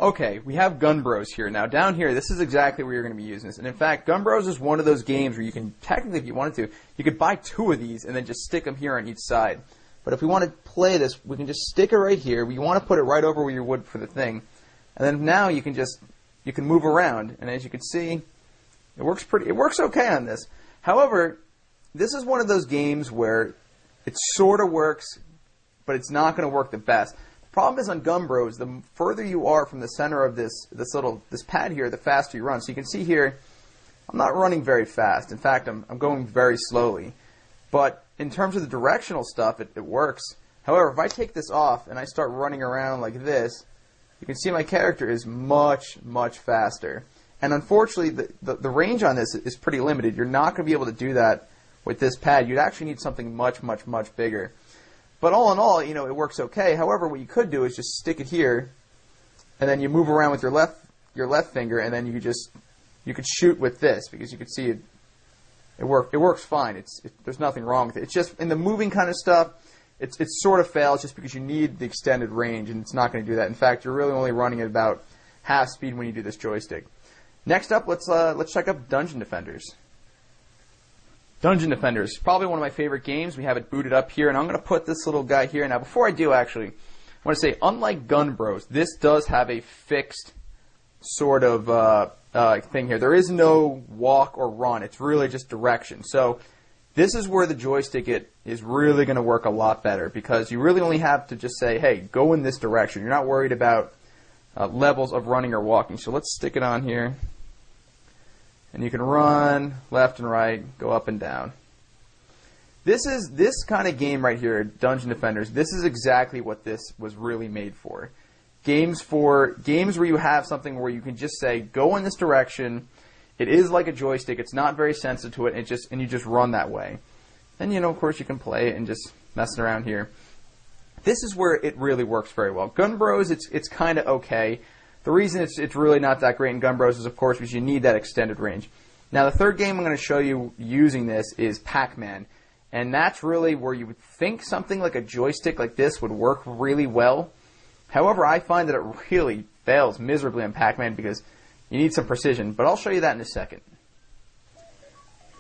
Okay, we have Gun Bros here. Now down here, this is exactly where you're going to be using this. And in fact, Gun Bros is one of those games where you can, technically if you wanted to, you could buy 2 of these and then just stick them here on each side. But if we want to play this, we can just stick it right here. We want to put it right over where you would for the thing. And then now you can move around. And as you can see, it works okay on this. However, this is one of those games where it sort of works, but it's not going to work the best. The problem is on Gun Bros, the further you are from the center of this pad here, the faster you run. So you can see here, I'm not running very fast. In fact, I'm going very slowly. But in terms of the directional stuff, it works. However, if I take this off and I start running around like this, you can see my character is much, much faster. And unfortunately, the range on this is pretty limited. You're not going to be able to do that with this pad. You'd actually need something much, much, much bigger. But all in all, you know, it works okay. However, what you could do is just stick it here, and then you move around with your left finger, and then you could shoot with this, because you can see it works fine. There's nothing wrong with it. It's just in the moving kind of stuff, it sort of fails just because you need the extended range, and it's not going to do that. In fact, you're really only running at about half speed when you do this joystick. Next up, let's check out Dungeon Defenders. Dungeon Defenders, probably one of my favorite games. We have it booted up here, and I'm going to put this little guy here. Now, before I do, actually, I want to say, unlike Gun Bros, this does have a fixed sort of thing here. There is no walk or run. It's really just direction. So this is where the joystick is really going to work a lot better, because you really only have to just say, hey, go in this direction. You're not worried about levels of running or walking. So let's stick it on here. And you can run left and right, go up and down. This kind of game right here, Dungeon Defenders, this is exactly what this was really made for. Games where you have something where you can just say, go in this direction. It is like a joystick. It's not very sensitive to it, and you just run that way. Then, you know, of course, you can play it and just messing around here. This is where it really works very well. Gun Bros, it's kind of okay. The reason it's really not that great in Gun Bros is, of course, because you need that extended range. Now, the third game I'm going to show you using this is PacMan. And that's really where you would think something like a joystick like this would work really well. However, I find that it really fails miserably on PacMan because you need some precision. But I'll show you that in a second.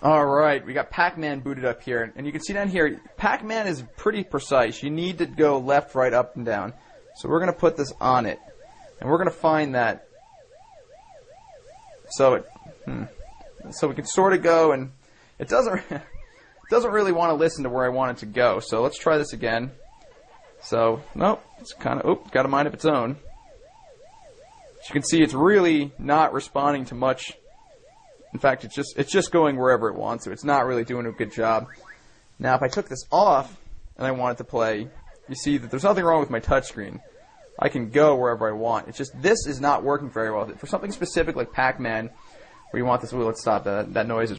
Alright, we got PacMan booted up here. And you can see down here, PacMan is pretty precise. You need to go left, right, up, and down. So we're going to put this on it. And we're going to find that, so we can sort of go, and it doesn't really want to listen to where I want it to go. So let's try this again. So, nope, it's kind of, got a mind of its own. As you can see, it's really not responding to much. In fact, it's just going wherever it wants to. It's not really doing a good job. Now, if I took this off and I wanted to play, you see that there's nothing wrong with my touchscreen. I can go wherever I want. It's just this is not working very well. For something specific like PacMan, where you want this, let's stop that. That noise is